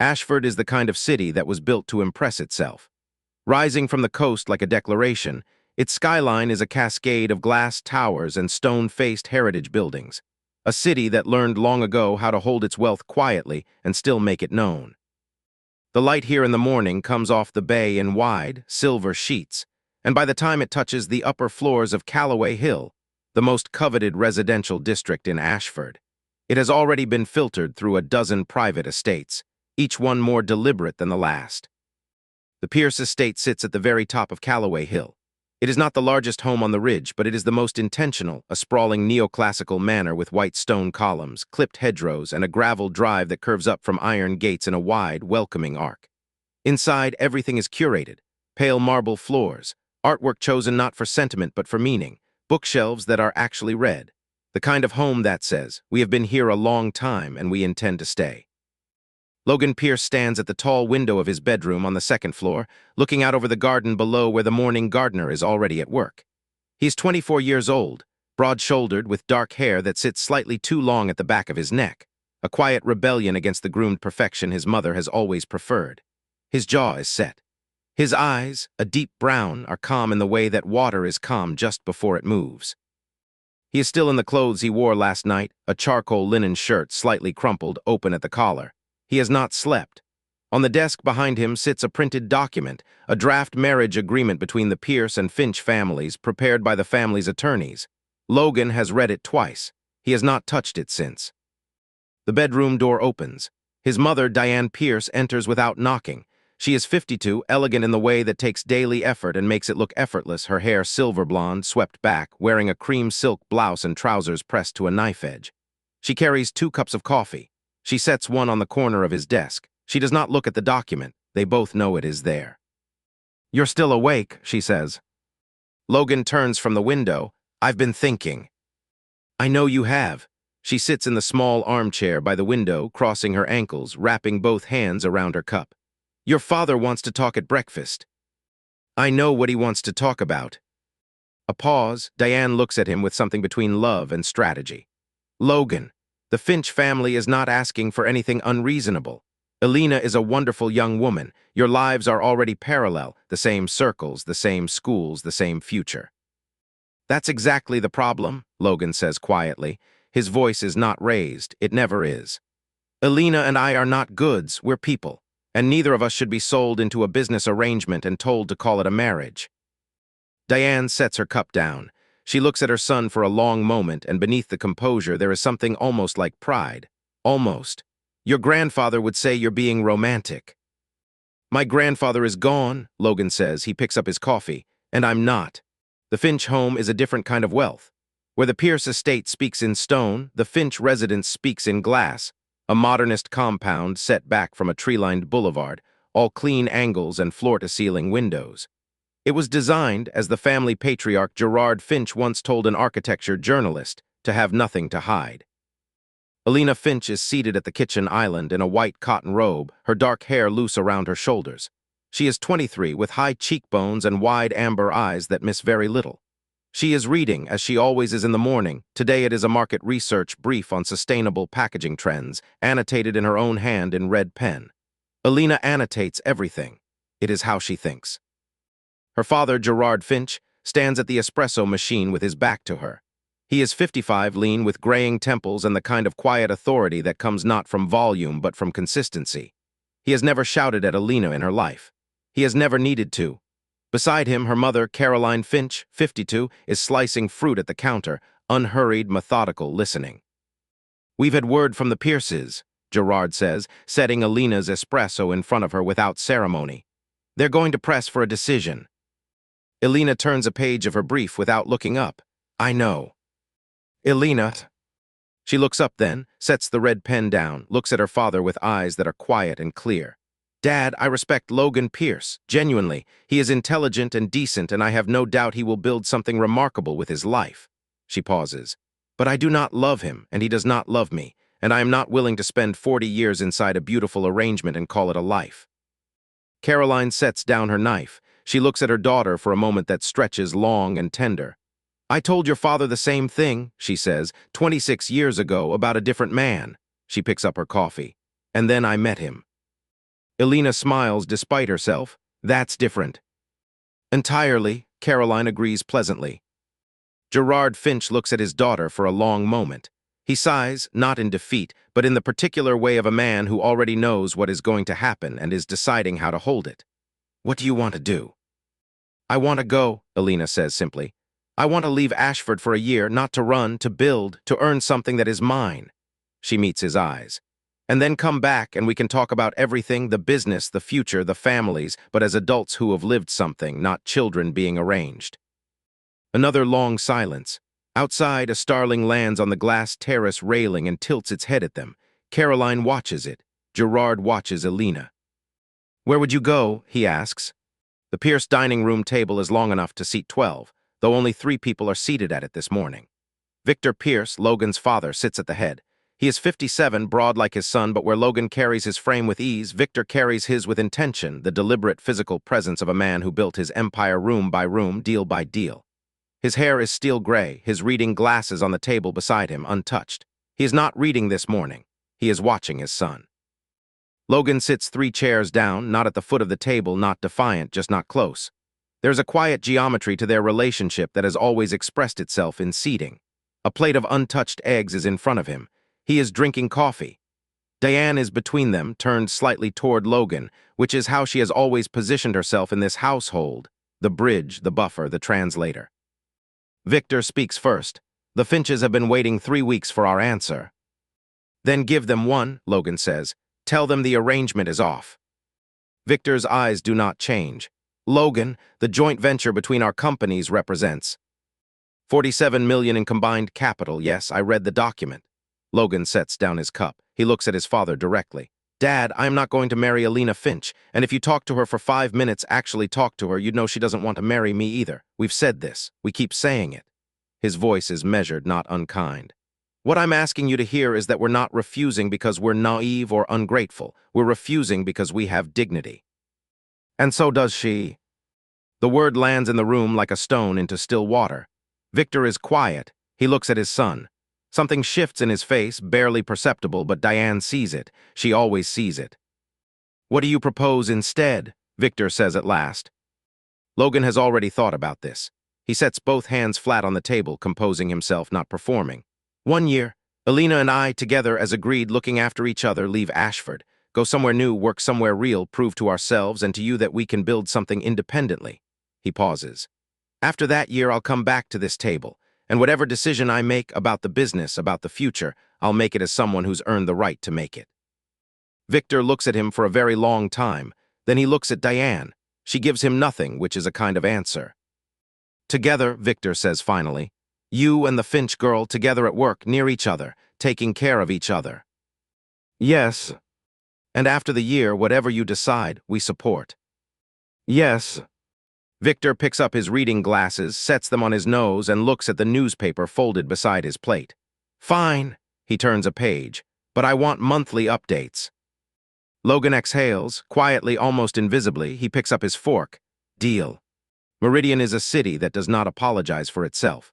Ashford is the kind of city that was built to impress itself. Rising from the coast like a declaration, its skyline is a cascade of glass towers and stone-faced heritage buildings. A city that learned long ago how to hold its wealth quietly and still make it known. The light here in the morning comes off the bay in wide, silver sheets, and by the time it touches the upper floors of Callaway Hill, the most coveted residential district in Ashford, it has already been filtered through a dozen private estates, each one more deliberate than the last. The Pierce estate sits at the very top of Callaway Hill. It is not the largest home on the ridge, but it is the most intentional, a sprawling neoclassical manor with white stone columns, clipped hedgerows, and a gravel drive that curves up from iron gates in a wide, welcoming arc. Inside, everything is curated. Pale marble floors, artwork chosen not for sentiment but for meaning, bookshelves that are actually read. The kind of home that says, "We have been here a long time and we intend to stay." Logan Pierce stands at the tall window of his bedroom on the second floor, looking out over the garden below where the morning gardener is already at work. He's 24 years old, broad-shouldered with dark hair that sits slightly too long at the back of his neck, a quiet rebellion against the groomed perfection his mother has always preferred. His jaw is set. His eyes, a deep brown, are calm in the way that water is calm just before it moves. He is still in the clothes he wore last night, a charcoal linen shirt slightly crumpled, open at the collar. He has not slept. On the desk behind him sits a printed document, a draft marriage agreement between the Pierce and Finch families prepared by the family's attorneys. Logan has read it twice. He has not touched it since. The bedroom door opens. His mother, Diane Pierce, enters without knocking. She is 52, elegant in the way that takes daily effort and makes it look effortless, her hair silver blonde, swept back, wearing a cream silk blouse and trousers pressed to a knife edge. She carries 2 cups of coffee. She sets one on the corner of his desk. She does not look at the document. They both know it is there. "You're still awake," she says. Logan turns from the window. "I've been thinking." "I know you have." She sits in the small armchair by the window, crossing her ankles, wrapping both hands around her cup. "Your father wants to talk at breakfast." "I know what he wants to talk about." A pause. Diane looks at him with something between love and strategy. "Logan, the Finch family is not asking for anything unreasonable. Elena is a wonderful young woman. Your lives are already parallel, the same circles, the same schools, the same future." "That's exactly the problem," Logan says quietly. His voice is not raised. It never is. "Elena and I are not goods, we're people, and neither of us should be sold into a business arrangement and told to call it a marriage." Diane sets her cup down. She looks at her son for a long moment, and beneath the composure there is something almost like pride. Almost. "Your grandfather would say you're being romantic." "My grandfather is gone," Logan says. He picks up his coffee. "And I'm not." The Finch home is a different kind of wealth. Where the Pierce estate speaks in stone, the Finch residence speaks in glass, a modernist compound set back from a tree-lined boulevard, all clean angles and floor-to-ceiling windows. It was designed, as the family patriarch Gerard Finch once told an architecture journalist, to have nothing to hide. Elena Finch is seated at the kitchen island in a white cotton robe, her dark hair loose around her shoulders. She is 23, with high cheekbones and wide amber eyes that miss very little. She is reading, as she always is in the morning. Today it is a market research brief on sustainable packaging trends, annotated in her own hand in red pen. Elena annotates everything. It is how she thinks. Her father, Gerard Finch, stands at the espresso machine with his back to her. He is 55, lean, with graying temples and the kind of quiet authority that comes not from volume but from consistency. He has never shouted at Elena in her life. He has never needed to. Beside him, her mother, Caroline Finch, 52, is slicing fruit at the counter, unhurried, methodical, listening. "We've had word from the Pierces," Gerard says, setting Elena's espresso in front of her without ceremony. "They're going to press for a decision." Elena turns a page of her brief without looking up. "I know." "Elena." She looks up then, sets the red pen down, looks at her father with eyes that are quiet and clear. "Dad, I respect Logan Pierce, genuinely. He is intelligent and decent, and I have no doubt he will build something remarkable with his life." She pauses. "But I do not love him, and he does not love me, and I am not willing to spend 40 years inside a beautiful arrangement and call it a life." Caroline sets down her knife. She looks at her daughter for a moment that stretches long and tender. "I told your father the same thing," she says, 26 years ago, about a different man." She picks up her coffee. "And then I met him." Elena smiles despite herself. That's different. Entirely, Caroline agrees pleasantly. Gerard Finch looks at his daughter for a long moment. He sighs, not in defeat, but in the particular way of a man who already knows what is going to happen and is deciding how to hold it. What do you want to do? I want to go, Elena says simply. I want to leave Ashford for a year, not to run, to build, to earn something that is mine. She meets his eyes. And then come back and we can talk about everything, the business, the future, the families, but as adults who have lived something, not children being arranged. Another long silence. Outside, a starling lands on the glass terrace railing and tilts its head at them. Caroline watches it. Gerard watches Elena. Where would you go? He asks. The Pierce dining room table is long enough to seat 12, though only 3 people are seated at it this morning. Victor Pierce, Logan's father, sits at the head. He is 57, broad like his son, but where Logan carries his frame with ease, Victor carries his with intention, the deliberate physical presence of a man who built his empire room by room, deal by deal. His hair is steel gray, his reading glasses on the table beside him, untouched. He is not reading this morning. He is watching his son. Logan sits 3 chairs down, not at the foot of the table, not defiant, just not close. There's a quiet geometry to their relationship that has always expressed itself in seating. A plate of untouched eggs is in front of him. He is drinking coffee. Diane is between them, turned slightly toward Logan, which is how she has always positioned herself in this household, the bridge, the buffer, the translator. Victor speaks first. The Finches have been waiting 3 weeks for our answer. Then give them one, Logan says. Tell them the arrangement is off. Victor's eyes do not change. Logan, the joint venture between our companies represents 47 million in combined capital. Yes, I read the document. Logan sets down his cup. He looks at his father directly. Dad, I am not going to marry Elena Finch, and if you talk to her for 5 minutes, actually talk to her, you'd know she doesn't want to marry me either. We've said this. We keep saying it. His voice is measured, not unkind. What I'm asking you to hear is that we're not refusing because we're naive or ungrateful. We're refusing because we have dignity. And so does she. The word lands in the room like a stone into still water. Victor is quiet. He looks at his son. Something shifts in his face, barely perceptible, but Diane sees it. She always sees it. What do you propose instead? Victor says at last. Logan has already thought about this. He sets both hands flat on the table, composing himself, not performing. 1 year, Elena and I, together as agreed, looking after each other, leave Ashford, go somewhere new, work somewhere real, prove to ourselves and to you that we can build something independently. He pauses. After that year, I'll come back to this table. And whatever decision I make about the business, about the future, I'll make it as someone who's earned the right to make it. Victor looks at him for a very long time. Then he looks at Diane. She gives him nothing, which is a kind of answer. Together, Victor says finally, you and the Finch girl together at work, near each other, taking care of each other. Yes. And after the year, whatever you decide, we support. Yes. Victor picks up his reading glasses, sets them on his nose, and looks at the newspaper folded beside his plate. Fine, he turns a page, but I want monthly updates. Logan exhales, quietly, almost invisibly. He picks up his fork. Deal. Meridian is a city that does not apologize for itself.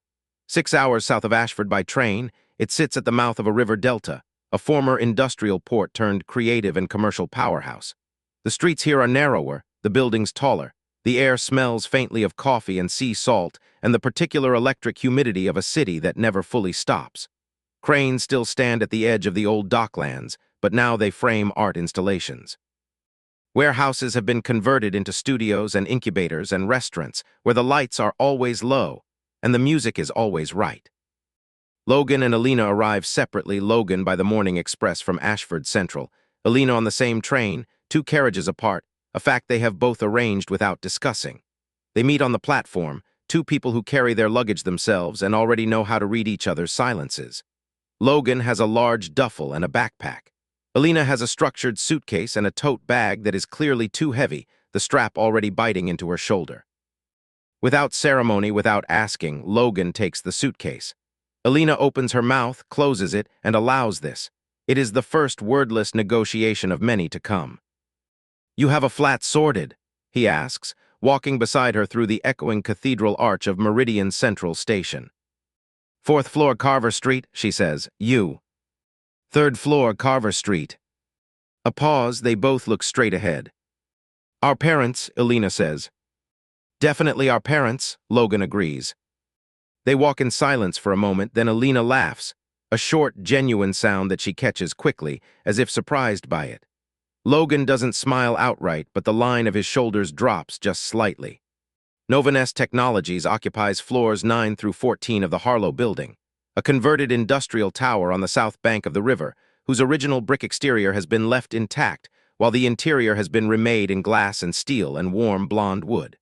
6 hours south of Ashford by train, it sits at the mouth of a river delta, a former industrial port turned creative and commercial powerhouse. The streets here are narrower, the buildings taller. The air smells faintly of coffee and sea salt and the particular electric humidity of a city that never fully stops. Cranes still stand at the edge of the old docklands, but now they frame art installations. Warehouses have been converted into studios and incubators and restaurants where the lights are always low and the music is always right. Logan and Elena arrive separately, Logan by the morning express from Ashford Central, Elena on the same train, 2 carriages apart, a fact they have both arranged without discussing. They meet on the platform, 2 people who carry their luggage themselves and already know how to read each other's silences. Logan has a large duffel and a backpack. Elena has a structured suitcase and a tote bag that is clearly too heavy, the strap already biting into her shoulder. Without ceremony, without asking, Logan takes the suitcase. Elena opens her mouth, closes it, and allows this. It is the first wordless negotiation of many to come. You have a flat sorted, he asks, walking beside her through the echoing cathedral arch of Meridian Central Station. 4th floor Carver Street, she says. You. 3rd floor Carver Street. A pause, they both look straight ahead. Our parents, Elena says. Definitely our parents, Logan agrees. They walk in silence for a moment, then Elena laughs, a short, genuine sound that she catches quickly, as if surprised by it. Logan doesn't smile outright, but the line of his shoulders drops just slightly. Novanest Technologies occupies floors 9 through 14 of the Harlow building, a converted industrial tower on the south bank of the river, whose original brick exterior has been left intact, while the interior has been remade in glass and steel and warm blonde wood.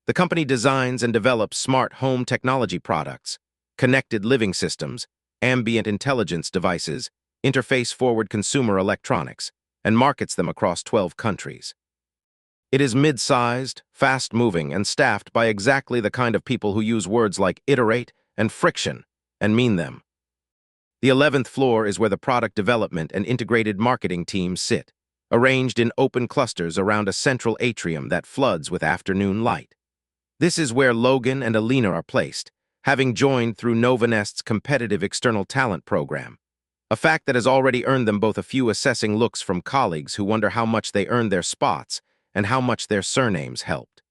The company designs and develops smart home technology products, connected living systems, ambient intelligence devices, interface-forward consumer electronics, and markets them across 12 countries. It is mid-sized, fast-moving, and staffed by exactly the kind of people who use words like iterate and friction and mean them. The 11th floor is where the product development and integrated marketing teams sit, arranged in open clusters around a central atrium that floods with afternoon light. This is where Logan and Elena are placed, having joined through Novanest's competitive external talent program, a fact that has already earned them both a few assessing looks from colleagues who wonder how much they earned their spots and how much their surnames helped.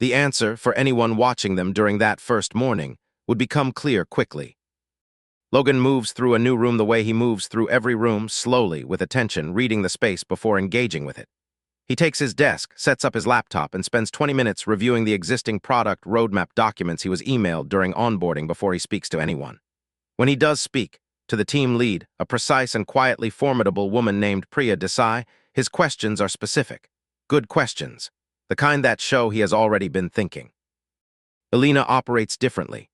The answer, for anyone watching them during that first morning, would become clear quickly. Logan moves through a new room the way he moves through every room, slowly, with attention, reading the space before engaging with it. He takes his desk, sets up his laptop, and spends 20 minutes reviewing the existing product roadmap documents he was emailed during onboarding before he speaks to anyone. When he does speak, to the team lead, a precise and quietly formidable woman named Priya Desai, his questions are specific. Good questions, the kind that show he has already been thinking. Elena operates differently.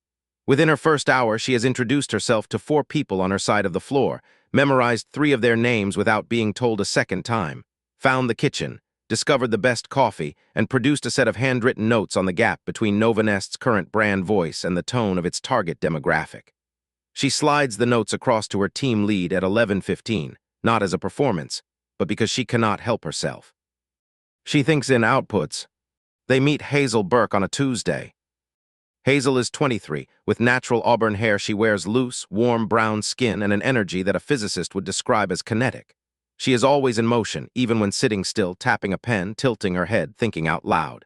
Within her first hour, she has introduced herself to 4 people on her side of the floor, memorized 3 of their names without being told a second time, found the kitchen, discovered the best coffee, and produced a set of handwritten notes on the gap between Novanest's current brand voice and the tone of its target demographic. She slides the notes across to her team lead at 11:15, not as a performance, but because she cannot help herself. She thinks in outputs. They meet Hazel Burke on a Tuesday. Hazel is 23. With natural auburn hair, she wears loose, warm brown skin and an energy that a physicist would describe as kinetic. She is always in motion, even when sitting still, tapping a pen, tilting her head, thinking out loud.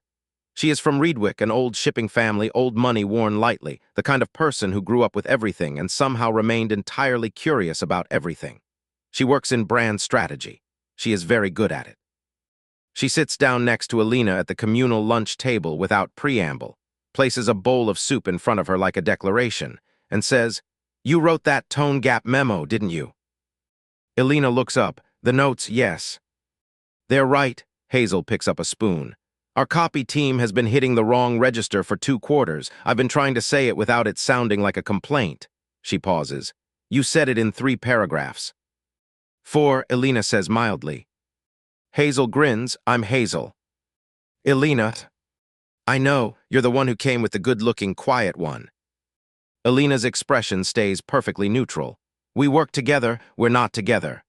She is from Reedwick, an old shipping family, old money worn lightly, the kind of person who grew up with everything and somehow remained entirely curious about everything. She works in brand strategy. She is very good at it. She sits down next to Elena at the communal lunch table without preamble, places a bowl of soup in front of her like a declaration, and says, "You wrote that tone gap memo, didn't you?" Elena looks up. The notes, yes. They're right. Hazel picks up a spoon. Our copy team has been hitting the wrong register for 2 quarters. I've been trying to say it without it sounding like a complaint. She pauses. You said it in 3 paragraphs. 4, Elena says mildly. Hazel grins. I'm Hazel. Elena. I know, you're the one who came with the good-looking, quiet one. Elena's expression stays perfectly neutral. We work together, we're not together.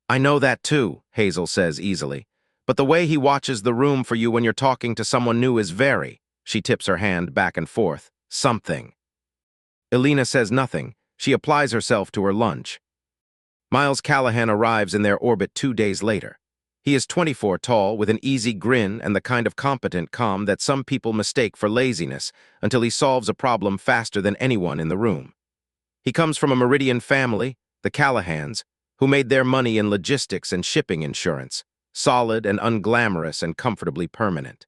I know that too, Hazel says easily. But the way he watches the room for you when you're talking to someone new is very, she tips her hand back and forth, something. Elena says nothing. She applies herself to her lunch. Miles Callahan arrives in their orbit 2 days later. He is 24 tall, with an easy grin and the kind of competent calm that some people mistake for laziness until he solves a problem faster than anyone in the room. He comes from a Meridian family, the Callahans, who made their money in logistics and shipping insurance, solid and unglamorous and comfortably permanent.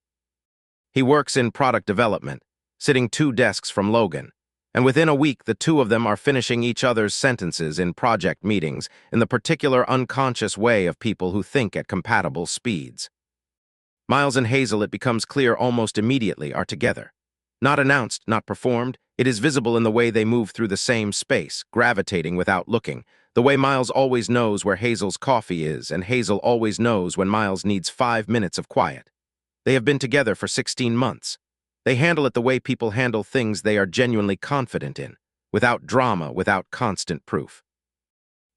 He works in product development, sitting 2 desks from Logan, and within a week the 2 of them are finishing each other's sentences in project meetings in the particular unconscious way of people who think at compatible speeds. Miles and Hazel, it becomes clear almost immediately, are together. Not announced, not performed, it is visible in the way they move through the same space, gravitating without looking, the way Miles always knows where Hazel's coffee is, and Hazel always knows when Miles needs 5 minutes of quiet. They have been together for 16 months. They handle it the way people handle things they are genuinely confident in, without drama, without constant proof.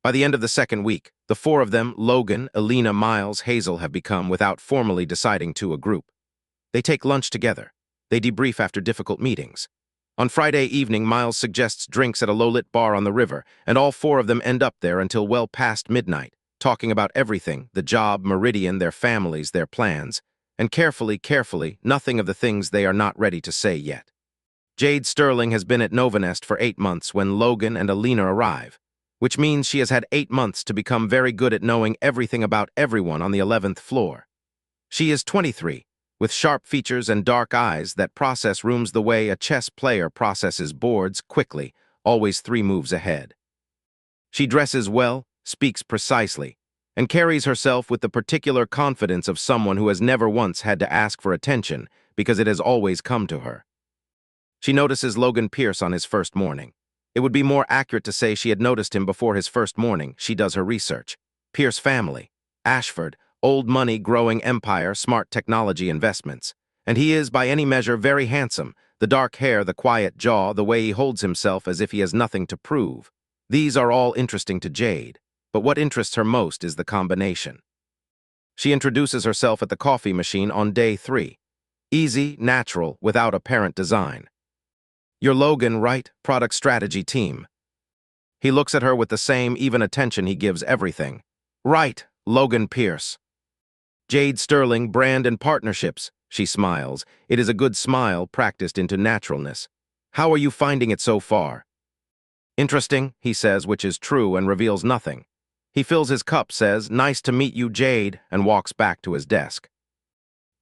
By the end of the 2nd week, the 4 of them, Logan, Elena, Miles, Hazel, have become, without formally deciding to, a group. They take lunch together. They debrief after difficult meetings. On Friday evening, Miles suggests drinks at a low-lit bar on the river, and all 4 of them end up there until well past midnight, talking about everything, the job, Meridian, their families, their plans, and carefully, nothing of the things they are not ready to say yet. Jade Sterling has been at Novanest for 8 months when Logan and Elena arrive, which means she has had 8 months to become very good at knowing everything about everyone on the 11th floor. She is 23, with sharp features and dark eyes that process rooms the way a chess player processes boards quickly, always 3 moves ahead. She dresses well, speaks precisely, and carries herself with the particular confidence of someone who has never once had to ask for attention because it has always come to her. She notices Logan Pierce on his first morning. It would be more accurate to say she had noticed him before his first morning. She does her research. Pierce family, Ashford, old money, growing empire, smart technology investments. And he is, by any measure, very handsome. The dark hair, the quiet jaw, the way he holds himself as if he has nothing to prove. These are all interesting to Jade, but what interests her most is the combination. She introduces herself at the coffee machine on day 3. Easy, natural, without apparent design. "You're Logan, right? Product strategy team." He looks at her with the same even attention he gives everything. "Right, Logan Pierce." "Jade Sterling, brand and partnerships." She smiles. It is a good smile practiced into naturalness. "How are you finding it so far?" "Interesting," he says, which is true and reveals nothing. He fills his cup, says, "Nice to meet you, Jade," and walks back to his desk.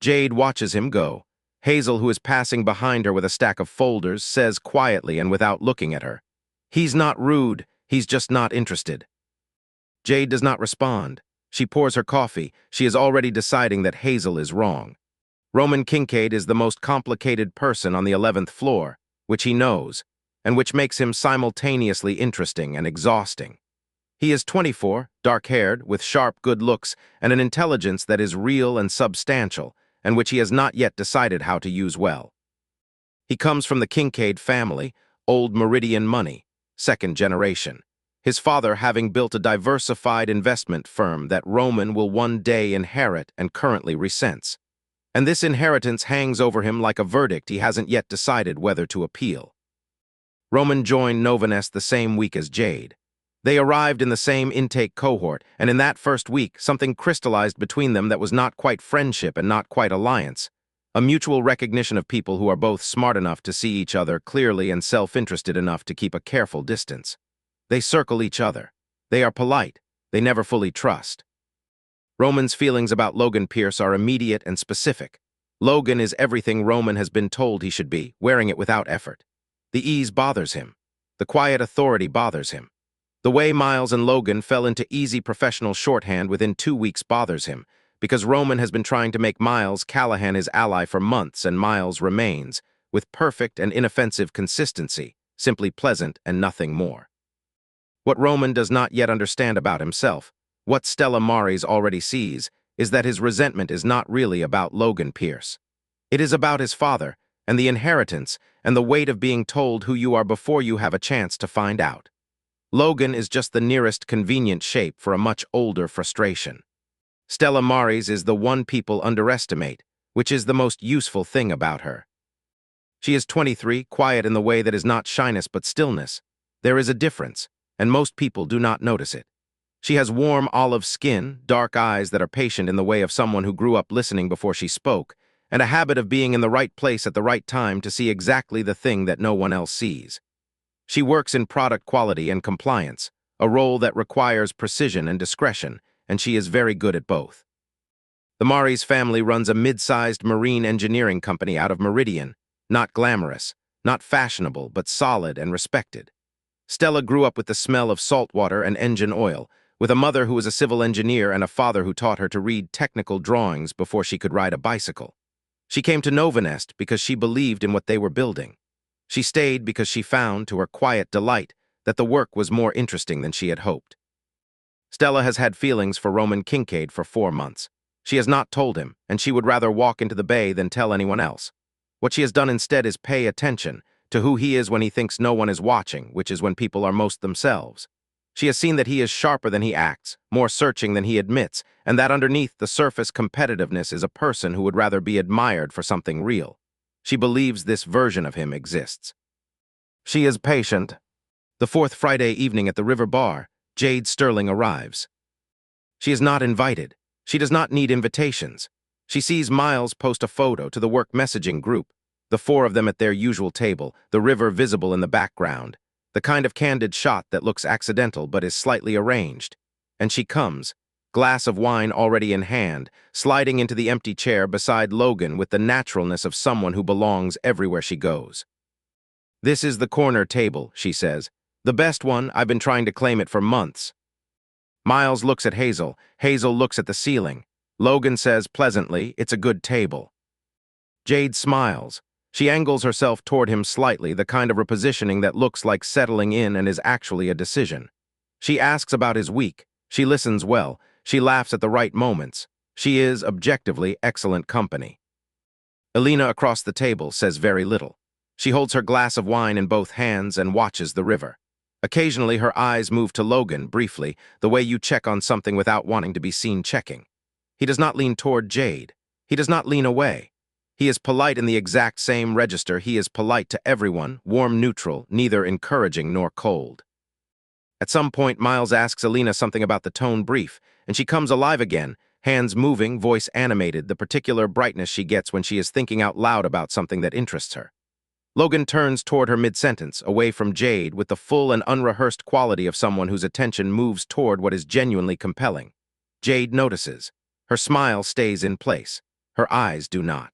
Jade watches him go. Hazel, who is passing behind her with a stack of folders, says quietly and without looking at her, "He's not rude, he's just not interested." Jade does not respond. She pours her coffee. She is already deciding that Hazel is wrong. Roman Kincaid is the most complicated person on the 11th floor, which he knows, and which makes him simultaneously interesting and exhausting. He is 24, dark-haired, with sharp, good looks, and an intelligence that is real and substantial, and which he has not yet decided how to use well. He comes from the Kincaid family, old Meridian money, 2nd generation, his father having built a diversified investment firm that Roman will one day inherit and currently resents. And this inheritance hangs over him like a verdict he hasn't yet decided whether to appeal. Roman joined Novanest the same week as Jade. They arrived in the same intake cohort, and in that first week, something crystallized between them that was not quite friendship and not quite alliance. A mutual recognition of people who are both smart enough to see each other clearly and self-interested enough to keep a careful distance. They circle each other. They are polite. They never fully trust. Roman's feelings about Logan Pierce are immediate and specific. Logan is everything Roman has been told he should be, wearing it without effort. The ease bothers him. The quiet authority bothers him. The way Miles and Logan fell into easy professional shorthand within 2 weeks bothers him, because Roman has been trying to make Miles Callahan his ally for months, and Miles remains, with perfect and inoffensive consistency, simply pleasant and nothing more. What Roman does not yet understand about himself, what Stella Maris already sees, is that his resentment is not really about Logan Pierce. It is about his father, and the inheritance, and the weight of being told who you are before you have a chance to find out. Logan is just the nearest convenient shape for a much older frustration. Stella Maris is the one people underestimate, which is the most useful thing about her. She is 23, quiet in the way that is not shyness but stillness. There is a difference, and most people do not notice it. She has warm olive skin, dark eyes that are patient in the way of someone who grew up listening before she spoke, and a habit of being in the right place at the right time to see exactly the thing that no one else sees. She works in product quality and compliance, a role that requires precision and discretion, and she is very good at both. The Maris family runs a mid-sized marine engineering company out of Meridian, not glamorous, not fashionable, but solid and respected. Stella grew up with the smell of salt water and engine oil, with a mother who was a civil engineer and a father who taught her to read technical drawings before she could ride a bicycle. She came to Novanest because she believed in what they were building. She stayed because she found, to her quiet delight, that the work was more interesting than she had hoped. Stella has had feelings for Roman Kincaid for 4 months. She has not told him, and she would rather walk into the bay than tell anyone else. What she has done instead is pay attention to who he is when he thinks no one is watching, which is when people are most themselves. She has seen that he is sharper than he acts, more searching than he admits, and that underneath the surface competitiveness is a person who would rather be admired for something real. She believes this version of him exists. She is patient. The 4th Friday evening at the River Bar, Jade Sterling arrives. She is not invited. She does not need invitations. She sees Miles post a photo to the work messaging group, the four of them at their usual table, the river visible in the background, the kind of candid shot that looks accidental but is slightly arranged. And she comes, glass of wine already in hand, sliding into the empty chair beside Logan with the naturalness of someone who belongs everywhere she goes. "This is the corner table," she says. "The best one. I've been trying to claim it for months." Miles looks at Hazel. Hazel looks at the ceiling. Logan says pleasantly, "It's a good table." Jade smiles. She angles herself toward him slightly, the kind of repositioning that looks like settling in and is actually a decision. She asks about his week. She listens well. She laughs at the right moments. She is, objectively, excellent company. Elena across the table says very little. She holds her glass of wine in both hands and watches the river. Occasionally, her eyes move to Logan, briefly, the way you check on something without wanting to be seen checking. He does not lean toward Jade. He does not lean away. He is polite in the exact same register. He is polite to everyone, warm neutral, neither encouraging nor cold. At some point, Miles asks Elena something about the tone brief, and she comes alive again, hands moving, voice animated, the particular brightness she gets when she is thinking out loud about something that interests her. Logan turns toward her mid-sentence, away from Jade, with the full and unrehearsed quality of someone whose attention moves toward what is genuinely compelling. Jade notices. Her smile stays in place. Her eyes do not.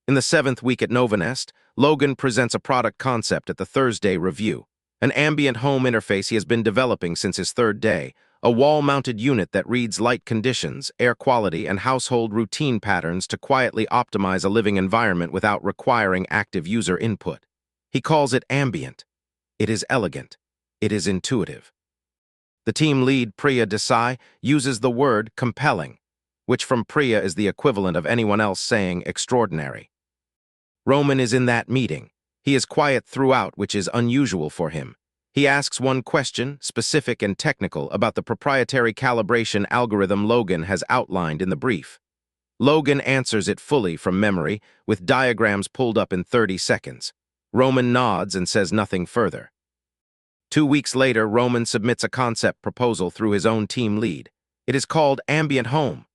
In the 7th week at Novanest, Logan presents a product concept at the Thursday review, an ambient home interface he has been developing since his 3rd day, a wall-mounted unit that reads light conditions, air quality, and household routine patterns to quietly optimize a living environment without requiring active user input. He calls it ambient. It is elegant. It is intuitive. The team lead, Priya Desai, uses the word compelling, which from Priya is the equivalent of anyone else saying extraordinary. Roman is in that meeting. He is quiet throughout, which is unusual for him. He asks one question, specific and technical, about the proprietary calibration algorithm Logan has outlined in the brief. Logan answers it fully from memory, with diagrams pulled up in 30 seconds. Roman nods and says nothing further. 2 weeks later, Roman submits a concept proposal through his own team lead. It is called Ambient Home.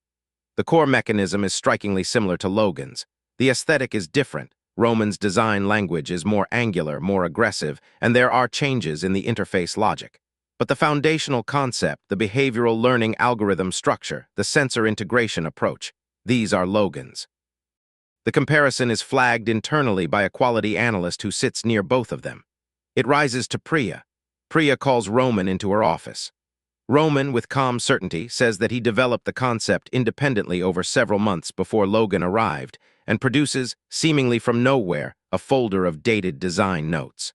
The core mechanism is strikingly similar to Logan's. The aesthetic is different. Roman's design language is more angular, more aggressive, and there are changes in the interface logic. But the foundational concept, the behavioral learning algorithm structure, the sensor integration approach, these are Logan's. The comparison is flagged internally by a quality analyst who sits near both of them. It rises to Priya. Priya calls Roman into her office. Roman, with calm certainty, says that he developed the concept independently over several months before Logan arrived, and produces, seemingly from nowhere, a folder of dated design notes.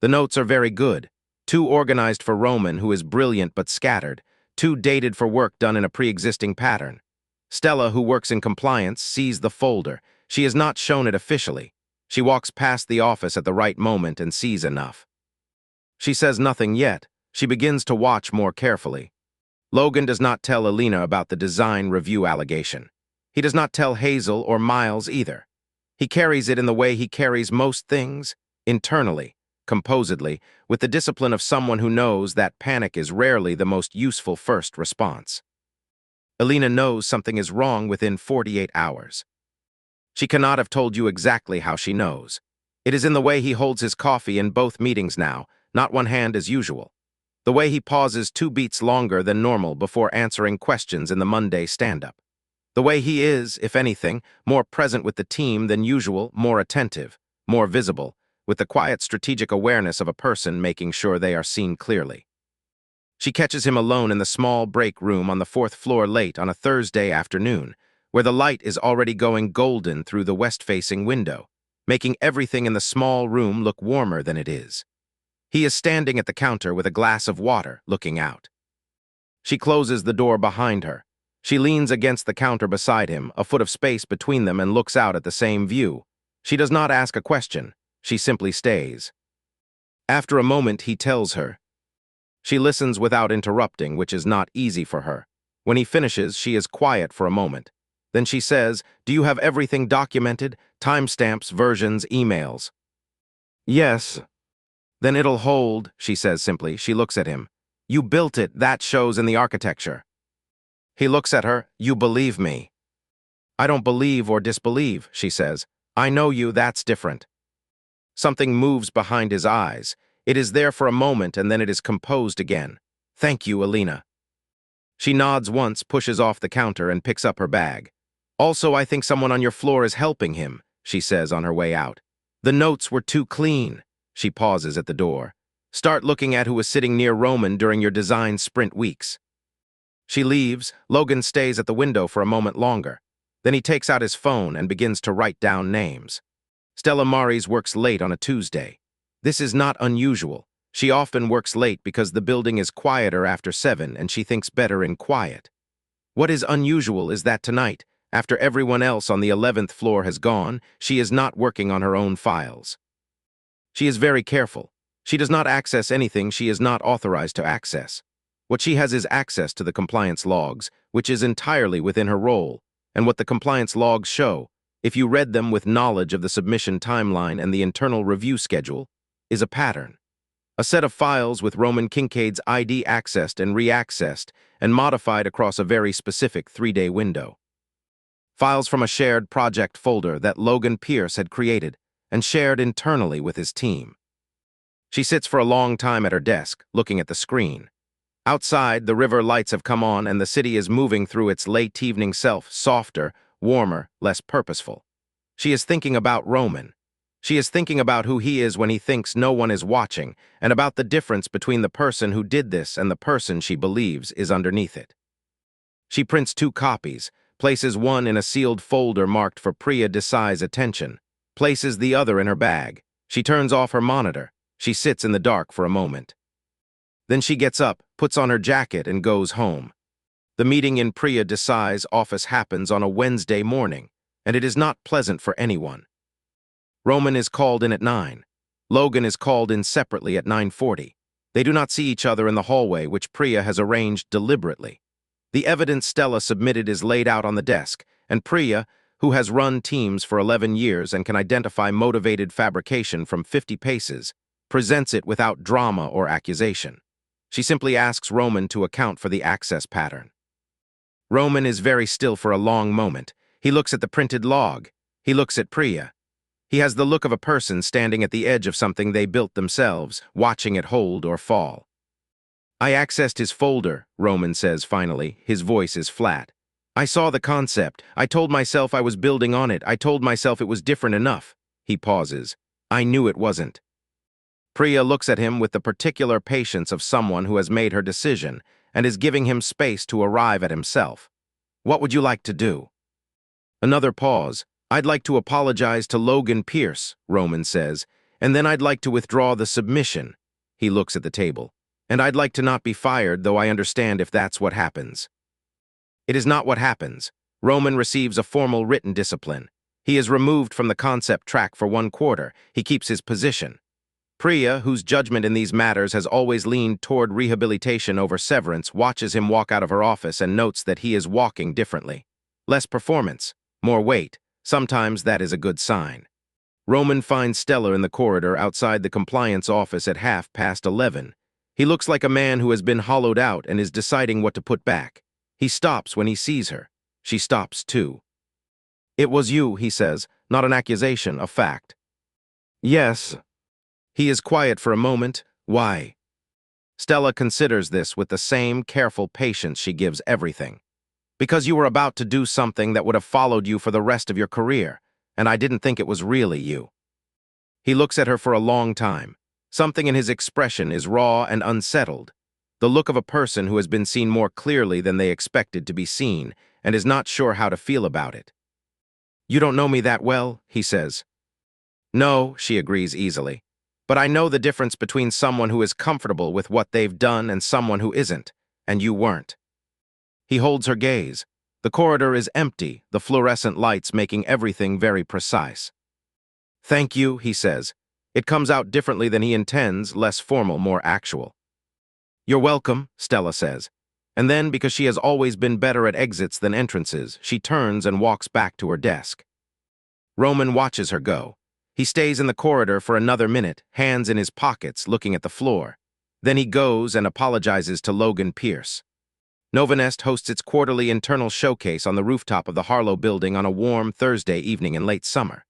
The notes are very good, too organized for Roman, who is brilliant but scattered, too dated for work done in a pre-existing pattern. Stella, who works in compliance, sees the folder. She is not shown it officially. She walks past the office at the right moment and sees enough. She says nothing yet. She begins to watch more carefully. Logan does not tell Elena about the design review allegation. He does not tell Hazel or Miles either. He carries it in the way he carries most things, internally, composedly, with the discipline of someone who knows that panic is rarely the most useful first response. Elena knows something is wrong within 48 hours. She cannot have told you exactly how she knows. It is in the way he holds his coffee in both meetings now, not one hand as usual. The way he pauses 2 beats longer than normal before answering questions in the Monday stand-up. The way he is, if anything, more present with the team than usual, more attentive, more visible, with the quiet strategic awareness of a person making sure they are seen clearly. She catches him alone in the small break room on the 4th floor late on a Thursday afternoon, where the light is already going golden through the west-facing window, making everything in the small room look warmer than it is. He is standing at the counter with a glass of water, looking out. She closes the door behind her. She leans against the counter beside him, a foot of space between them, and looks out at the same view. She does not ask a question. She simply stays. After a moment, he tells her. She listens without interrupting, which is not easy for her. When he finishes, she is quiet for a moment. Then she says, "Do you have everything documented? Timestamps, versions, emails?" "Yes." "Then it'll hold," she says simply. She looks at him. "You built it. That shows in the architecture." He looks at her. You believe me. I don't believe or disbelieve, she says. I know you, that's different. Something moves behind his eyes. It is there for a moment and then it is composed again. Thank you, Elena. She nods once, pushes off the counter, and picks up her bag. Also, I think someone on your floor is helping him, she says on her way out. The notes were too clean. She pauses at the door. Start looking at who was sitting near Roman during your design sprint weeks. She leaves. Logan stays at the window for a moment longer. Then he takes out his phone and begins to write down names. Stella Maris works late on a Tuesday. This is not unusual. She often works late because the building is quieter after 7 and she thinks better in quiet. What is unusual is that tonight, after everyone else on the 11th floor has gone, she is not working on her own files. She is very careful. She does not access anything she is not authorized to access. What she has is access to the compliance logs, which is entirely within her role, and what the compliance logs show, if you read them with knowledge of the submission timeline and the internal review schedule, is a pattern. A set of files with Roman Kincaid's ID accessed and reaccessed and modified across a very specific 3-day window. Files from a shared project folder that Logan Pierce had created and shared internally with his team. She sits for a long time at her desk, looking at the screen. Outside, the river lights have come on and the city is moving through its late evening self, softer, warmer, less purposeful. She is thinking about Roman. She is thinking about who he is when he thinks no one is watching, and about the difference between the person who did this and the person she believes is underneath it. She prints 2 copies, places one in a sealed folder marked for Priya Desai's attention, places the other in her bag. She turns off her monitor. She sits in the dark for a moment. Then she gets up, puts on her jacket, and goes home. The meeting in Priya Desai's office happens on a Wednesday morning, and it is not pleasant for anyone. Roman is called in at 9. Logan is called in separately at 9:40. They do not see each other in the hallway, which Priya has arranged deliberately. The evidence Stella submitted is laid out on the desk, and Priya, who has run teams for 11 years and can identify motivated fabrication from 50 paces, presents it without drama or accusation. She simply asks Roman to account for the access pattern. Roman is very still for a long moment. He looks at the printed log. He looks at Priya. He has the look of a person standing at the edge of something they built themselves, watching it hold or fall. I accessed his folder, Roman says finally. His voice is flat. I saw the concept. I told myself I was building on it. I told myself it was different enough. He pauses. I knew it wasn't. Priya looks at him with the particular patience of someone who has made her decision and is giving him space to arrive at himself. What would you like to do? Another pause. I'd like to apologize to Logan Pierce, Roman says, and then I'd like to withdraw the submission. He looks at the table. And I'd like to not be fired, though I understand if that's what happens. It is not what happens. Roman receives a formal written discipline. He is removed from the concept track for 1 quarter. He keeps his position. Priya, whose judgment in these matters has always leaned toward rehabilitation over severance, watches him walk out of her office and notes that he is walking differently. Less performance, more weight. Sometimes that is a good sign. Roman finds Stella in the corridor outside the compliance office at 11:30. He looks like a man who has been hollowed out and is deciding what to put back. He stops when he sees her. She stops too. It was you, he says, not an accusation, a fact. Yes. He is quiet for a moment. Why? Stella considers this with the same careful patience she gives everything. Because you were about to do something that would have followed you for the rest of your career, and I didn't think it was really you. He looks at her for a long time. Something in his expression is raw and unsettled, the look of a person who has been seen more clearly than they expected to be seen and is not sure how to feel about it. You don't know me that well, he says. No, she agrees easily. But I know the difference between someone who is comfortable with what they've done and someone who isn't, and you weren't. He holds her gaze. The corridor is empty, the fluorescent lights making everything very precise. Thank you, he says. It comes out differently than he intends, less formal, more actual. You're welcome, Stella says. And then, because she has always been better at exits than entrances, she turns and walks back to her desk. Roman watches her go. He stays in the corridor for another minute, hands in his pockets, looking at the floor. Then he goes and apologizes to Logan Pierce. Novanest hosts its quarterly internal showcase on the rooftop of the Harlow building on a warm Thursday evening in late summer.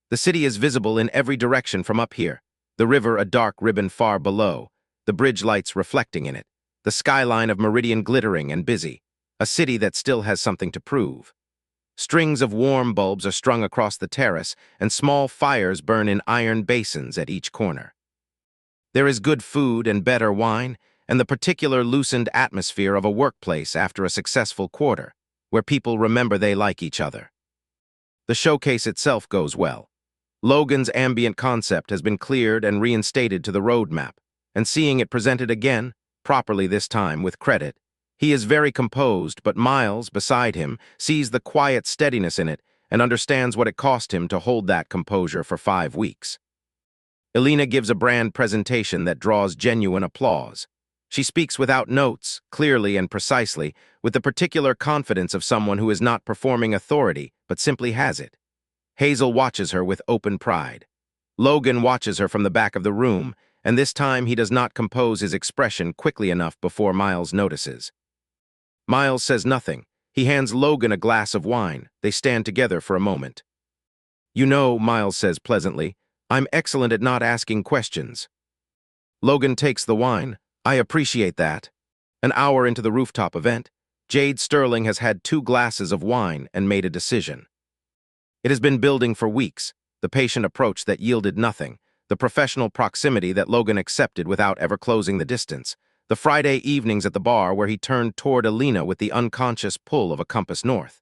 The city is visible in every direction from up here, the river a dark ribbon far below, the bridge lights reflecting in it, the skyline of Meridian glittering and busy, a city that still has something to prove. Strings of warm bulbs are strung across the terrace, and small fires burn in iron basins at each corner. There is good food and better wine, and the particular loosened atmosphere of a workplace after a successful quarter, where people remember they like each other. The showcase itself goes well. Logan's ambient concept has been cleared and reinstated to the roadmap, and seeing it presented again, properly this time with credit, he is very composed, but Miles, beside him, sees the quiet steadiness in it and understands what it cost him to hold that composure for 5 weeks. Elena gives a brand presentation that draws genuine applause. She speaks without notes, clearly and precisely, with the particular confidence of someone who is not performing authority, but simply has it. Hazel watches her with open pride. Logan watches her from the back of the room, and this time he does not compose his expression quickly enough before Miles notices. Miles says nothing. He hands Logan a glass of wine. They stand together for a moment. "You know," Miles says pleasantly, "I'm excellent at not asking questions." Logan takes the wine. "I appreciate that." An hour into the rooftop event, Jade Sterling has had 2 glasses of wine and made a decision. It has been building for weeks, the patient approach that yielded nothing, the professional proximity that Logan accepted without ever closing the distance, the Friday evenings at the bar where he turned toward Elena with the unconscious pull of a compass north.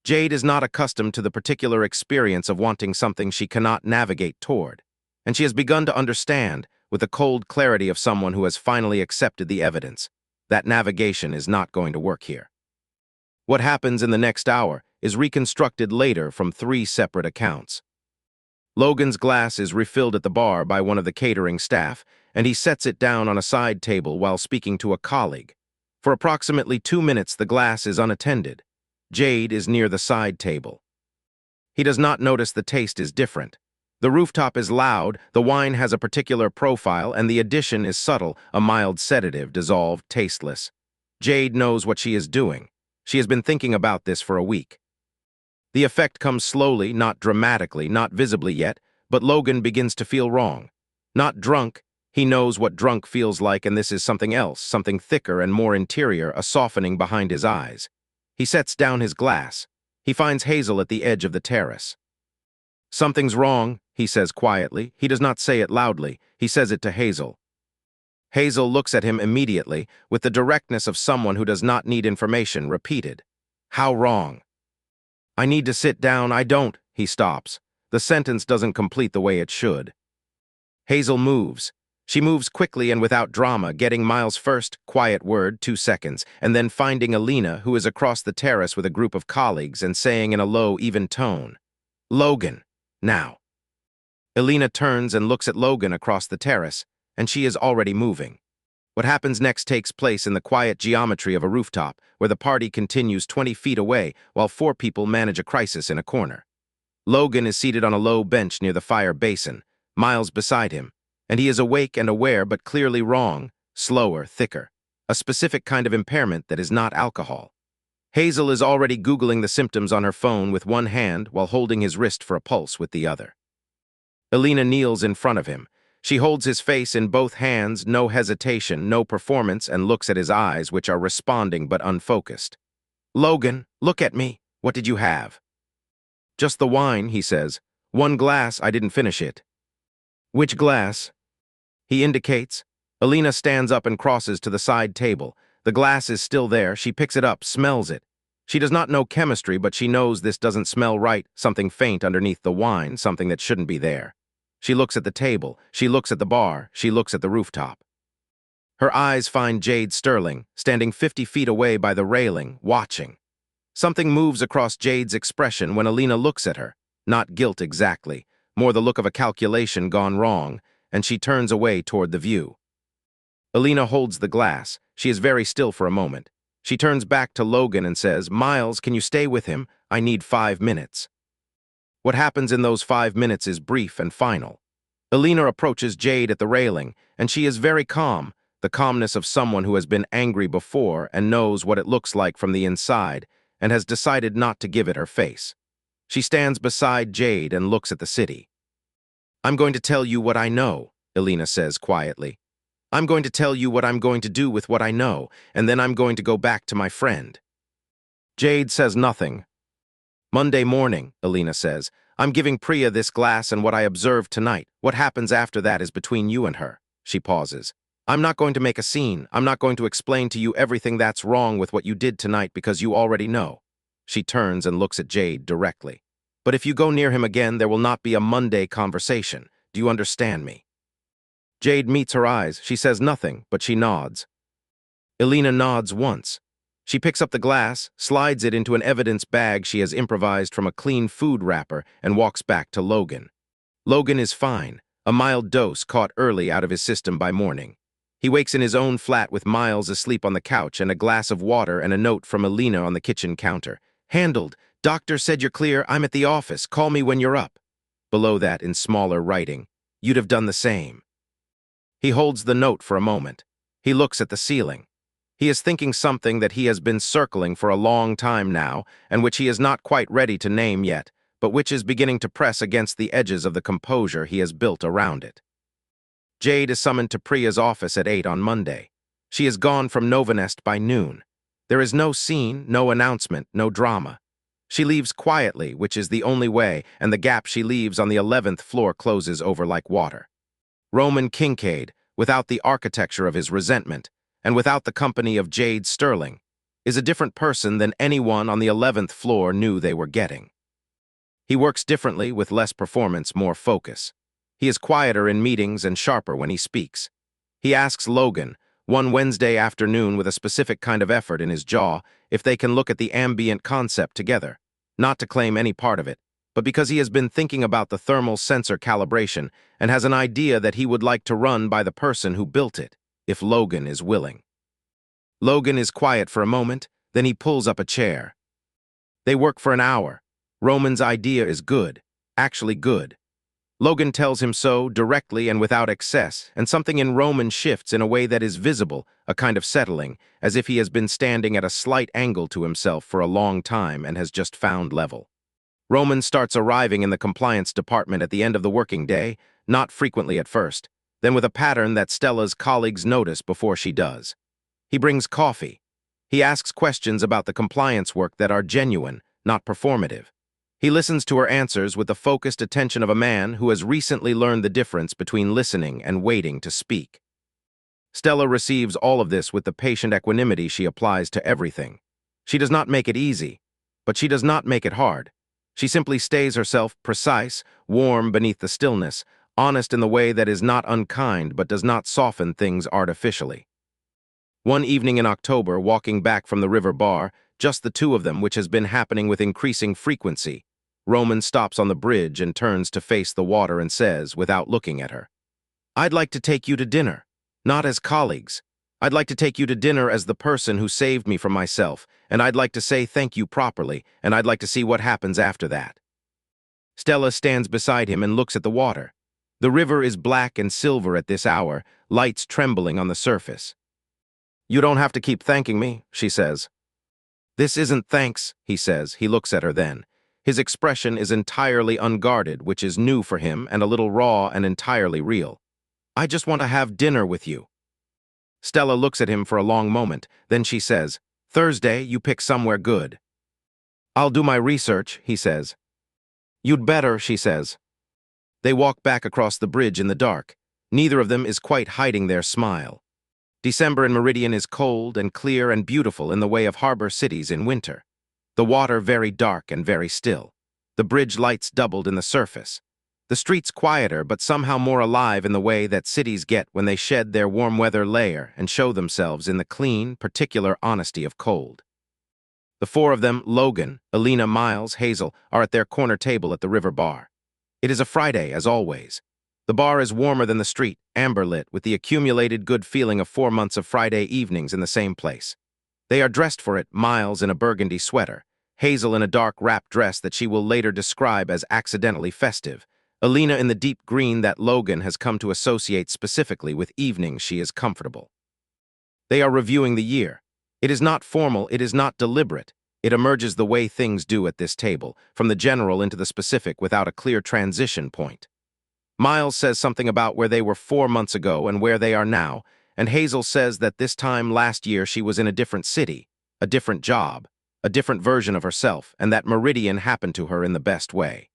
Jade is not accustomed to the particular experience of wanting something she cannot navigate toward, and she has begun to understand, with the cold clarity of someone who has finally accepted the evidence, that navigation is not going to work here. What happens in the next hour is reconstructed later from 3 separate accounts. Logan's glass is refilled at the bar by one of the catering staff, and he sets it down on a side table while speaking to a colleague. For approximately 2 minutes, the glass is unattended. Jade is near the side table. He does not notice the taste is different. The rooftop is loud, the wine has a particular profile, and the addition is subtle, a mild sedative, dissolved, tasteless. Jade knows what she is doing. She has been thinking about this for a week. The effect comes slowly, not dramatically, not visibly yet, but Logan begins to feel wrong. Not drunk, he knows what drunk feels like, and this is something else, something thicker and more interior, a softening behind his eyes. He sets down his glass. He finds Hazel at the edge of the terrace. "Something's wrong," he says quietly. He does not say it loudly. He says it to Hazel. Hazel looks at him immediately, with the directness of someone who does not need information repeated. "How wrong?" "I need to sit down." "I don't." He stops. The sentence doesn't complete the way it should. Hazel moves. She moves quickly and without drama, getting Miles' first quiet word, 2 seconds, and then finding Elena, who is across the terrace with a group of colleagues, and saying in a low, even tone, "Logan, now." Elena turns and looks at Logan across the terrace, and she is already moving. What happens next takes place in the quiet geometry of a rooftop, where the party continues 20 feet away while 4 people manage a crisis in a corner. Logan is seated on a low bench near the fire basin, Miles beside him, and he is awake and aware but clearly wrong, slower, thicker, a specific kind of impairment that is not alcohol. Hazel is already Googling the symptoms on her phone with one hand while holding his wrist for a pulse with the other. Elena kneels in front of him. She holds his face in both hands, no hesitation, no performance, and looks at his eyes, which are responding but unfocused. "Logan, look at me. What did you have?" "Just the wine," he says. "1 glass, I didn't finish it." "Which glass?" He indicates. Elena stands up and crosses to the side table. The glass is still there. She picks it up, smells it. She does not know chemistry, but she knows this doesn't smell right, something faint underneath the wine, something that shouldn't be there. She looks at the table, she looks at the bar, she looks at the rooftop. Her eyes find Jade Sterling, standing 50 feet away by the railing, watching. Something moves across Jade's expression when Elena looks at her. Not guilt exactly, more the look of a calculation gone wrong, and she turns away toward the view. Elena holds the glass. She is very still for a moment. She turns back to Logan and says, "Miles, can you stay with him? I need 5 minutes." What happens in those 5 minutes is brief and final. Elena approaches Jade at the railing, and she is very calm, the calmness of someone who has been angry before and knows what it looks like from the inside and has decided not to give it her face. She stands beside Jade and looks at the city. "I'm going to tell you what I know," Elena says quietly. "I'm going to tell you what I'm going to do with what I know, and then I'm going to go back to my friend." Jade says nothing. "Monday morning," Elena says. "I'm giving Priya this glass and what I observed tonight. What happens after that is between you and her." She pauses. "I'm not going to make a scene. I'm not going to explain to you everything that's wrong with what you did tonight because you already know." She turns and looks at Jade directly. "But if you go near him again, there will not be a Monday conversation. Do you understand me?" Jade meets her eyes. She says nothing, but she nods. Elena nods once. She picks up the glass, slides it into an evidence bag she has improvised from a clean food wrapper, and walks back to Logan. Logan is fine, a mild dose caught early out of his system by morning. He wakes in his own flat with Miles asleep on the couch and a glass of water and a note from Elena on the kitchen counter. "Handled. Doctor said you're clear. I'm at the office. Call me when you're up." Below that, in smaller writing, "You'd have done the same." He holds the note for a moment. He looks at the ceiling. He is thinking something that he has been circling for a long time now, and which he is not quite ready to name yet, but which is beginning to press against the edges of the composure he has built around it. Jade is summoned to Priya's office at 8 on Monday. She is gone from Novanest by noon. There is no scene, no announcement, no drama. She leaves quietly, which is the only way, and the gap she leaves on the 11th floor closes over like water. Roman Kincaid, without the architecture of his resentment, and without the company of Jade Sterling, is a different person than anyone on the 11th floor knew they were getting. He works differently with less performance, more focus. He is quieter in meetings and sharper when he speaks. He asks Logan, one Wednesday afternoon with a specific kind of effort in his jaw, if they can look at the ambient concept together, not to claim any part of it, but because he has been thinking about the thermal sensor calibration and has an idea that he would like to run by the person who built it, if Logan is willing. Logan is quiet for a moment, then he pulls up a chair. They work for an hour. Roman's idea is good, actually good. Logan tells him so directly and without excess, and something in Roman shifts in a way that is visible, a kind of settling, as if he has been standing at a slight angle to himself for a long time and has just found level. Roman starts arriving in the compliance department at the end of the working day, not frequently at first, then with a pattern that Stella's colleagues notice before she does. He brings coffee. He asks questions about the compliance work that are genuine, not performative. He listens to her answers with the focused attention of a man who has recently learned the difference between listening and waiting to speak. Stella receives all of this with the patient equanimity she applies to everything. She does not make it easy, but she does not make it hard. She simply stays herself precise, warm beneath the stillness, honest in the way that is not unkind but does not soften things artificially. One evening in October, walking back from the river bar, just the two of them, which has been happening with increasing frequency, Roman stops on the bridge and turns to face the water and says, without looking at her, "I'd like to take you to dinner, not as colleagues. I'd like to take you to dinner as the person who saved me from myself, and I'd like to say thank you properly, and I'd like to see what happens after that." Stella stands beside him and looks at the water. The river is black and silver at this hour, lights trembling on the surface. "You don't have to keep thanking me," she says. "This isn't thanks," he says. He looks at her then. His expression is entirely unguarded, which is new for him and a little raw and entirely real. "I just want to have dinner with you." Stella looks at him for a long moment. Then she says, "Thursday, you pick somewhere good." "I'll do my research," he says. "You'd better," she says. They walk back across the bridge in the dark. Neither of them is quite hiding their smile. December in Meridian is cold and clear and beautiful in the way of harbor cities in winter. The water very dark and very still. The bridge lights doubled in the surface. The streets quieter but somehow more alive in the way that cities get when they shed their warm weather layer and show themselves in the clean, particular honesty of cold. The four of them, Logan, Elena, Miles, Hazel, are at their corner table at the river bar. It is a Friday, as always. The bar is warmer than the street, amber-lit, with the accumulated good feeling of 4 months of Friday evenings in the same place. They are dressed for it, Miles in a burgundy sweater, Hazel in a dark wrap dress that she will later describe as accidentally festive, Elena in the deep green that Logan has come to associate specifically with evenings she is comfortable. They are reviewing the year. It is not formal, it is not deliberate. It emerges the way things do at this table, from the general into the specific without a clear transition point. Miles says something about where they were 4 months ago and where they are now, and Hazel says that this time last year she was in a different city, a different job, a different version of herself, and that Meridian happened to her in the best way.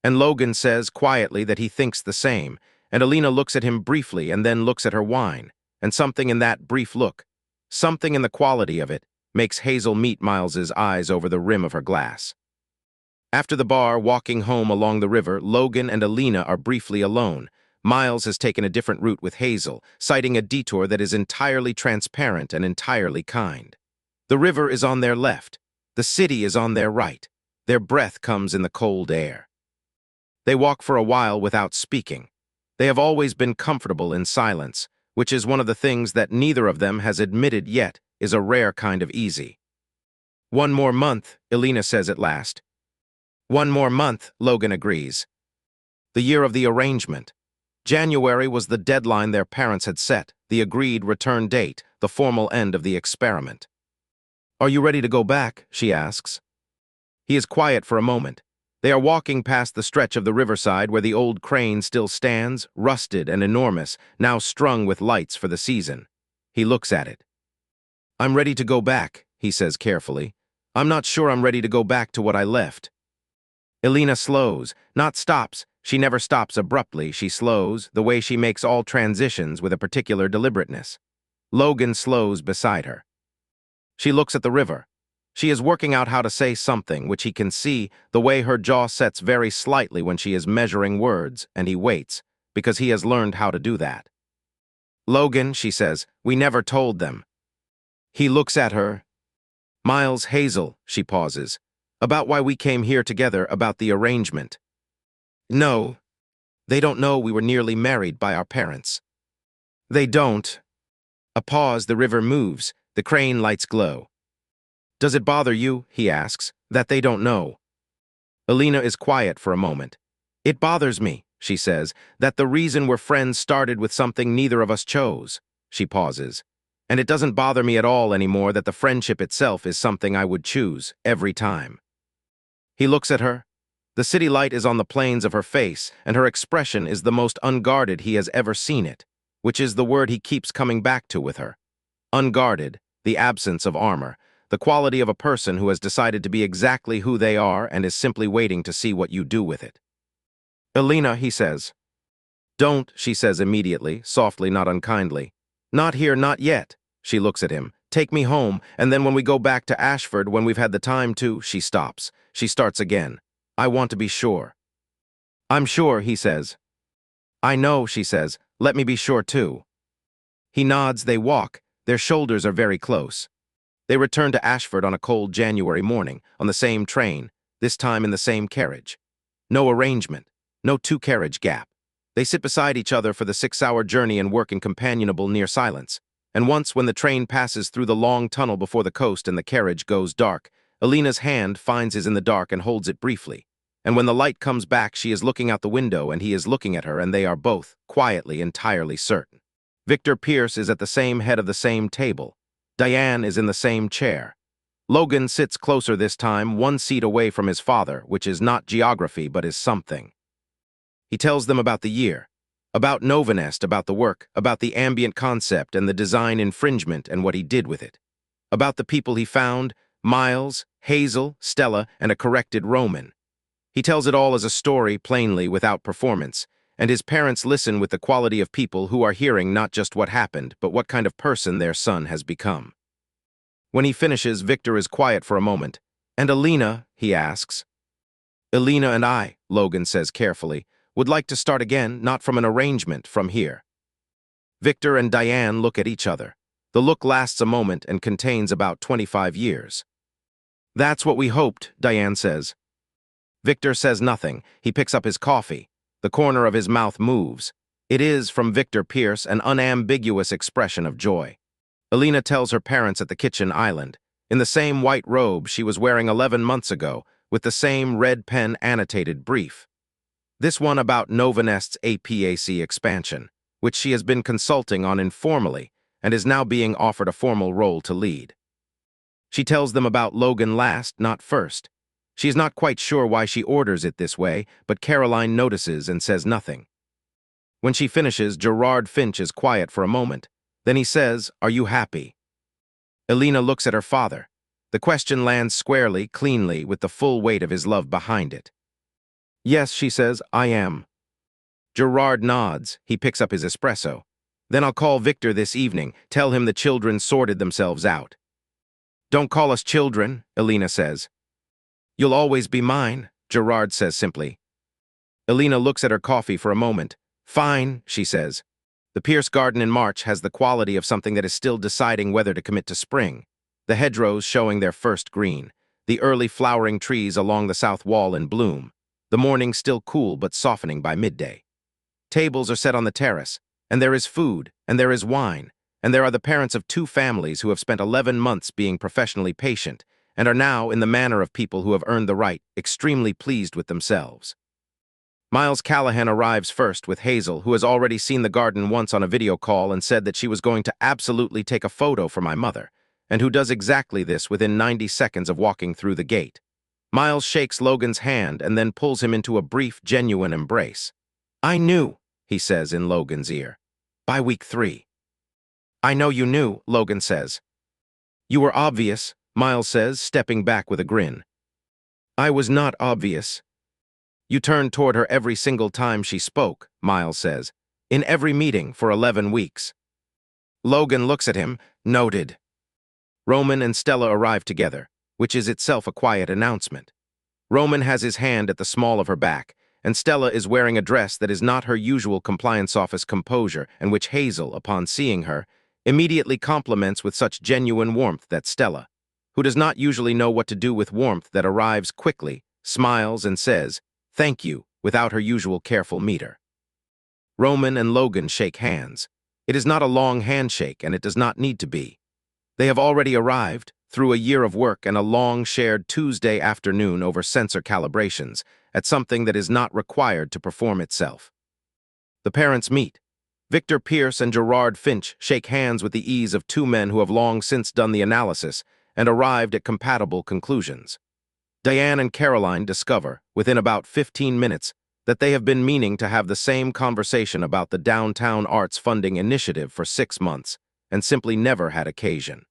And Logan says quietly that he thinks the same, and Elena looks at him briefly and then looks at her wine, and something in that brief look, something in the quality of it, makes Hazel meet Miles's eyes over the rim of her glass. After the bar, walking home along the river, Logan and Elena are briefly alone. Miles has taken a different route with Hazel, citing a detour that is entirely transparent and entirely kind. The river is on their left. The city is on their right. Their breath comes in the cold air. They walk for a while without speaking. They have always been comfortable in silence, which is one of the things that neither of them has admitted yet is a rare kind of easy. "One more month," Elena says at last. "One more month," Logan agrees. The year of the arrangement. January was the deadline their parents had set, the agreed return date, the formal end of the experiment. "Are you ready to go back?" she asks. He is quiet for a moment. They are walking past the stretch of the riverside where the old crane still stands, rusted and enormous, now strung with lights for the season. He looks at it. "I'm ready to go back," he says carefully. "I'm not sure I'm ready to go back to what I left." Elena slows, not stops. She never stops abruptly. She slows, the way she makes all transitions with a particular deliberateness. Logan slows beside her. She looks at the river. She is working out how to say something, which he can see, the way her jaw sets very slightly when she is measuring words, and he waits, because he has learned how to do that. "Logan," she says, "we never told them." He looks at her. "Miles, Hazel," she pauses, "about why we came here together, about the arrangement." "No. They don't know we were nearly married by our parents." "They don't." A pause, the river moves, the crane lights glow. "Does it bother you," he asks, "that they don't know?" Elena is quiet for a moment. "It bothers me," she says, "that the reason we're friends started with something neither of us chose." She pauses. "And it doesn't bother me at all anymore that the friendship itself is something I would choose, every time." He looks at her. The city light is on the planes of her face, and her expression is the most unguarded he has ever seen it, which is the word he keeps coming back to with her. Unguarded, the absence of armor, the quality of a person who has decided to be exactly who they are and is simply waiting to see what you do with it. "Elena," he says. "Don't," she says immediately, softly, not unkindly. "Not here, not yet." She looks at him. "Take me home, and then when we go back to Ashford, when we've had the time to..." She stops. She starts again. "I want to be sure." "I'm sure," he says. "I know," she says. "Let me be sure too." He nods. They walk. Their shoulders are very close. They return to Ashford on a cold January morning, on the same train, this time in the same carriage. No arrangement, no two-carriage gap. They sit beside each other for the 6-hour journey and work in companionable near silence. And once, when the train passes through the long tunnel before the coast and the carriage goes dark, Elena's hand finds his in the dark and holds it briefly. And when the light comes back, she is looking out the window and he is looking at her, and they are both, quietly, entirely certain. Victor Pierce is at the same head of the same table. Diane is in the same chair. Logan sits closer this time, 1 seat away from his father, which is not geography but is something. He tells them about the year, about Novanest, about the work, about the ambient concept and the design infringement and what he did with it, about the people he found, Miles, Hazel, Stella, and a corrected Roman. He tells it all as a story, plainly, without performance, and his parents listen with the quality of people who are hearing not just what happened, but what kind of person their son has become. When he finishes, Victor is quiet for a moment. "And Elena?" he asks. "Elena and I," Logan says carefully, "would like to start again, not from an arrangement, from here." Victor and Diane look at each other. The look lasts a moment and contains about 25 years. "That's what we hoped," Diane says. Victor says nothing. He picks up his coffee. The corner of his mouth moves. It is, from Victor Pierce, an unambiguous expression of joy. Elena tells her parents at the kitchen island, in the same white robe she was wearing 11 months ago, with the same red pen annotated brief. This one about Novanest's APAC expansion, which she has been consulting on informally, and is now being offered a formal role to lead. She tells them about Logan last, not first. She is not quite sure why she orders it this way, but Caroline notices and says nothing. When she finishes, Gerard Finch is quiet for a moment. Then he says, "Are you happy?" Elena looks at her father. The question lands squarely, cleanly, with the full weight of his love behind it. "Yes," she says, "I am." Gerard nods. He picks up his espresso. "Then I'll call Victor this evening, tell him the children sorted themselves out." "Don't call us children," Elena says. "You'll always be mine," Gerard says simply. Elena looks at her coffee for a moment. "Fine," she says. The Pierce garden in March has the quality of something that is still deciding whether to commit to spring. The hedgerows showing their first green, the early flowering trees along the south wall in bloom, the morning still cool but softening by midday. Tables are set on the terrace, and there is food, and there is wine, and there are the parents of 2 families who have spent 11 months being professionally patient, and are now, in the manner of people who have earned the right, extremely pleased with themselves. Miles Callahan arrives first with Hazel, who has already seen the garden once on a video call and said that she was going to absolutely take a photo for my mother, and who does exactly this within 90 seconds of walking through the gate. Miles shakes Logan's hand and then pulls him into a brief, genuine embrace. "I knew," he says in Logan's ear. "By week 3. "I know you knew," Logan says. "You were obvious," Miles says, stepping back with a grin. "I was not obvious." "You turned toward her every single time she spoke," Miles says. "In every meeting for 11 weeks. Logan looks at him. "Noted." Roman and Stella arrive together, which is itself a quiet announcement. Roman has his hand at the small of her back, and Stella is wearing a dress that is not her usual compliance office composure, and which Hazel, upon seeing her, immediately compliments with such genuine warmth that Stella, who does not usually know what to do with warmth that arrives quickly, smiles and says, "Thank you," without her usual careful meter. Roman and Logan shake hands. It is not a long handshake, and it does not need to be. They have already arrived, through a year of work and a long shared Tuesday afternoon over sensor calibrations, at something that is not required to perform itself. The parents meet. Victor Pierce and Gerard Finch shake hands with the ease of 2 men who have long since done the analysis and arrived at compatible conclusions. Diane and Caroline discover, within about 15 minutes, that they have been meaning to have the same conversation about the Downtown Arts Funding Initiative for 6 months, and simply never had occasion.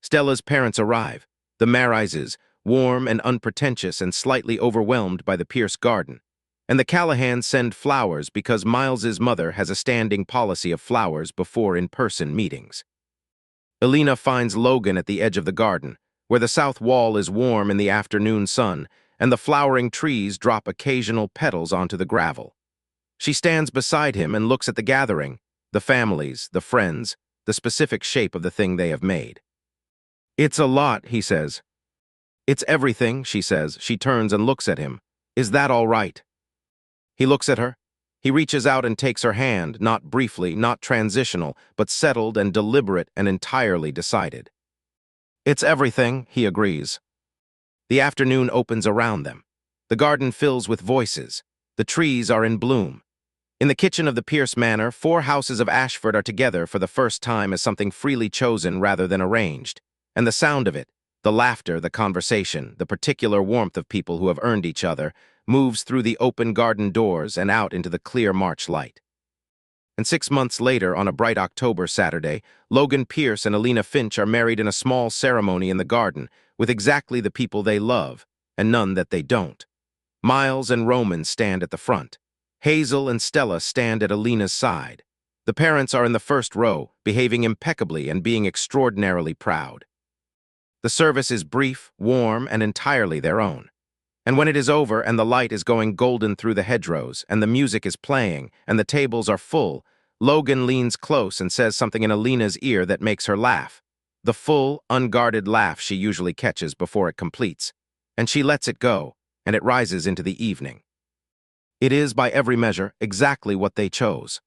Stella's parents arrive, the Marises, warm and unpretentious and slightly overwhelmed by the Pierce garden, and the Callahans send flowers because Miles's mother has a standing policy of flowers before in-person meetings. Elena finds Logan at the edge of the garden, where the south wall is warm in the afternoon sun, and the flowering trees drop occasional petals onto the gravel. She stands beside him and looks at the gathering, the families, the friends, the specific shape of the thing they have made. "It's a lot," he says. "It's everything," she says. She turns and looks at him. "Is that all right?" He looks at her. He reaches out and takes her hand, not briefly, not transitional, but settled and deliberate and entirely decided. "It's everything," he agrees. The afternoon opens around them. The garden fills with voices. The trees are in bloom. In the kitchen of the Pierce Manor, 4 houses of Ashford are together for the first time as something freely chosen rather than arranged. And the sound of it, the laughter, the conversation, the particular warmth of people who have earned each other, moves through the open garden doors and out into the clear March light. And 6 months later, on a bright October Saturday, Logan Pierce and Elena Finch are married in a small ceremony in the garden, with exactly the people they love, and none that they don't. Miles and Roman stand at the front. Hazel and Stella stand at Elena's side. The parents are in the first row, behaving impeccably and being extraordinarily proud. The service is brief, warm, and entirely their own. And when it is over and the light is going golden through the hedgerows, and the music is playing, and the tables are full, Logan leans close and says something in Elena's ear that makes her laugh. The full, unguarded laugh she usually catches before it completes. And she lets it go, and it rises into the evening. It is, by every measure, exactly what they chose.